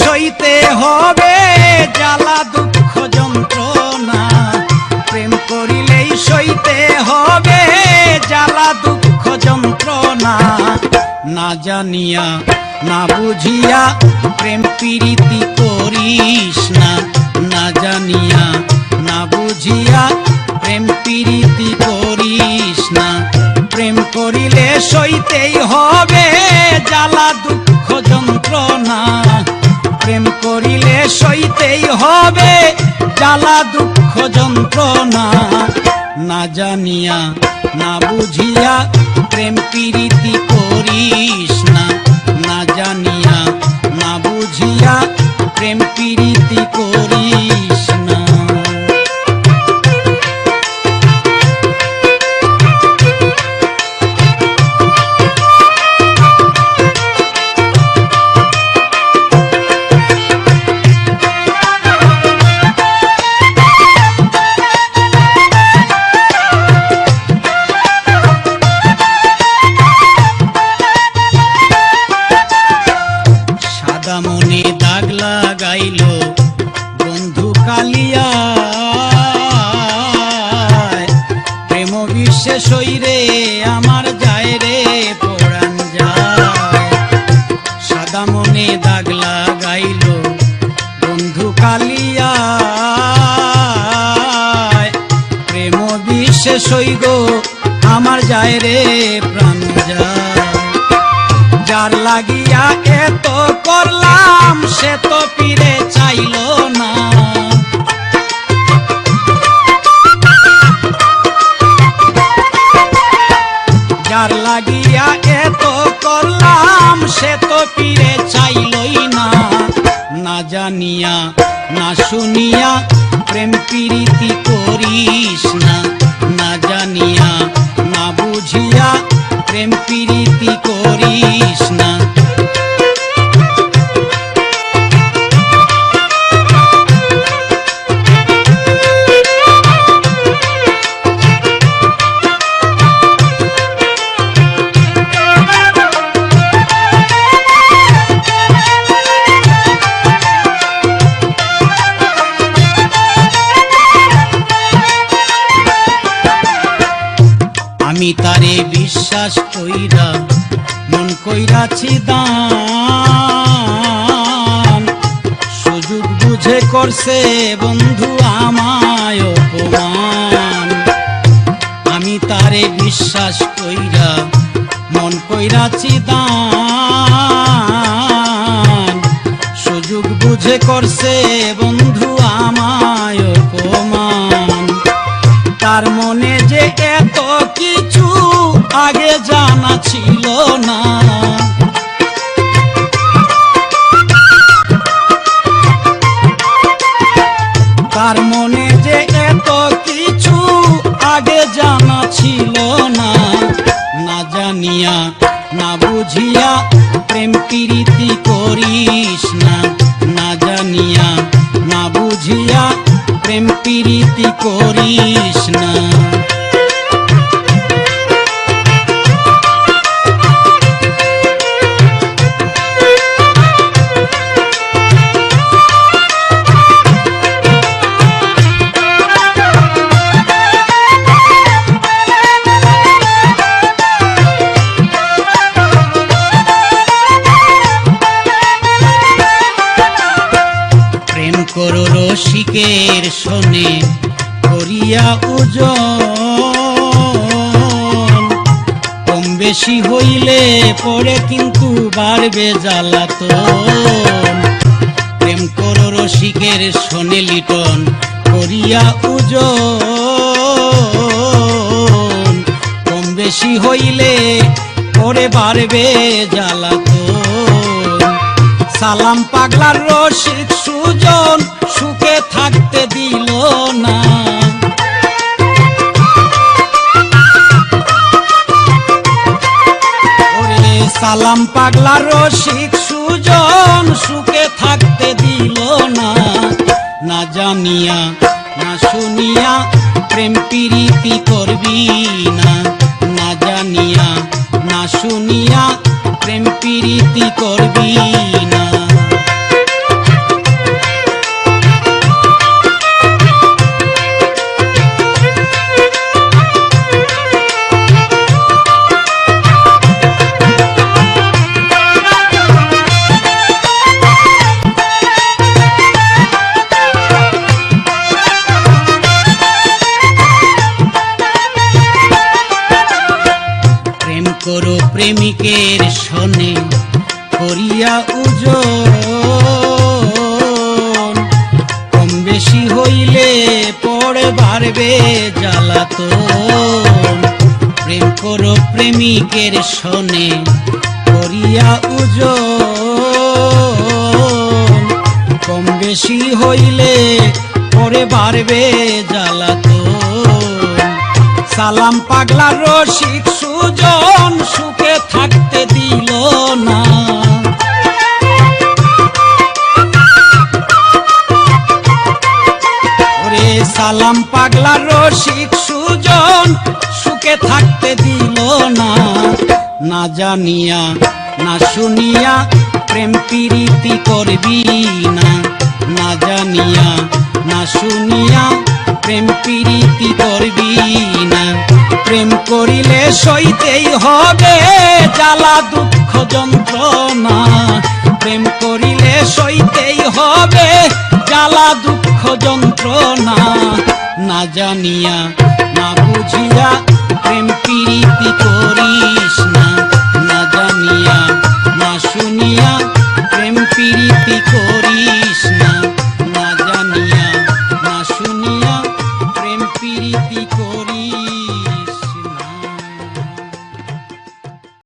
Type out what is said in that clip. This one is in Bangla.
সইতে হবে জ্বালা দুঃখ যন্ত্রণা, প্রেম করিলেই সইতে হবে জ্বালা দুঃখ যন্ত্রণা। না জানিয়া না বুঝিয়া প্রেম প্রীতি করিস না, না জানিয়া না বুঝিয়া প্রেম প্রীতি করিস না। প্রেম করিলে সইতেই হবে জ্বালা দুঃখ যন্ত্রণা, প্রেম করিলে সইতেই হবে জ্বালা দুঃখ যন্ত্রণা। না জানিয়া না বুঝিয়া প্রেম প্রীতি করিস না, না জানিয়া না বুঝিয়া প্রেম প্রীতি করিস না। মনে দাগ লাগাইল বন্ধু কালিয়া, প্রেম বিশ্বাস হইরে আমার যায় রে পরাণ যায়। সাদা মনে দাগ লাগাইল বন্ধু কালিয়া, প্রেম বিশ্বাস হইগ আমার যায় রে প্রাণ যায়। যার লাগিয়া এত করলাম সে তো ফিরে চাইল না, যার লাগিয়া এত করলাম সে তো ফিরে চাইলই না। না জানিয়া না শুনিয়া প্রেম প্রীতি করিস না, না জানিয়া না বুঝিয়া প্রেম প্রীতি করিস না। আমি তারে বিশ্বাস কইরা মন কইরাছি দান, সুযোগ বুঝে করছে বন্ধু আমায় অপমান। আমি তারে বিশ্বাস কইরা মন কইরাছি দান, সুযোগ বুঝে করছে বন্ধু আমায় অপমান। তার মনে যে এত কিছু আগে জানা ছিল না, তার মনে যে এত কিছু আগে জানা ছিল না। না জানিয়া না বুঝিয়া প্রেম প্রীতি করিস না, না জানিয়া না বুঝিয়া প্রেম প্রীতি করিস না। প্রেম করো রসিকের শোনে করিয়া ওজন, কম বেশি হইলে পরে কিন্তু বাড়বে জ্বালাতন। প্রেম করো রসিকের শোনে লিটন করিয়া ওজন, কম বেশি হইলে পরে বাড়বে জ্বালাতন। সালাম পাগলার রসিক সুজন সুখে থাকতে দিল না, ওরে সালাম পাগলার রসিক সুজন সুখে থাকতে দিল না। না জানিয়া না শুনিয়া প্রেম প্রীতি করবি না, না জানিয়া না শুনিয়া প্রেম প্রীতি করবি না। হইলে পরে বাড়বে জ্বালাতন। প্রেম করো প্রেমিকের শোনে করিয়া ওজন, কম বেশি হইলে পরে বাড়বে জ্বালাতন। সালাম পাগলা রসিক সুজন সুখে থাকতে দিল না। ওরে সালাম পাগলা রসিক সুজন সুখে থাকতে দিল না। না জানিয়া না শুনিয়া প্রেম প্রীতি করবি না। না জানিয়া না শুনিয়া প্রেম প্রীতি করবি না। প্রেম করিলে সইতেই হবে জ্বালা দুঃখ যন্ত্রণা। প্রেম করিলে সইতেই হবে জ্বালা দুঃখ যন্ত্রণা। না জানিয়া না বুঝিয়া প্রেম প্রীতি করিস না। না জানিয়া না শুনিয়া প্রেম প্রীতি করিস না। না জানিয়া না শুনিয়া